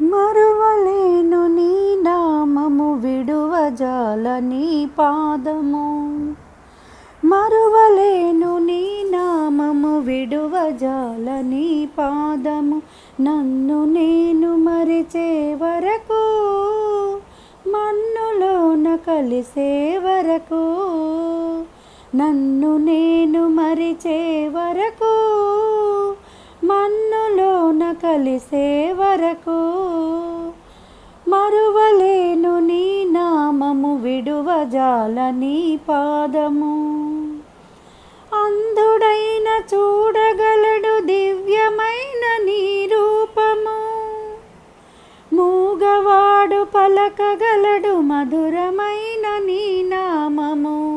మరువలేను నీ నామము, విడువజాల నీ పాదము. మరువలేను నీ నామము, విడువజాల నీ పాదము. నన్ను నేను మరిచే వరకు, మన్నులోన కలిసే వరకు. నన్ను నేను మరిచే వరకు, మన్నులోన కలిసే వరకు. మరువలేను నీ నామము, విడువజాల నీ పాదము. అంధుడైన చూడగలడు దివ్యమైన నీ రూపము. మూగవాడు పలకగలడు మధురమైన నీ నామము.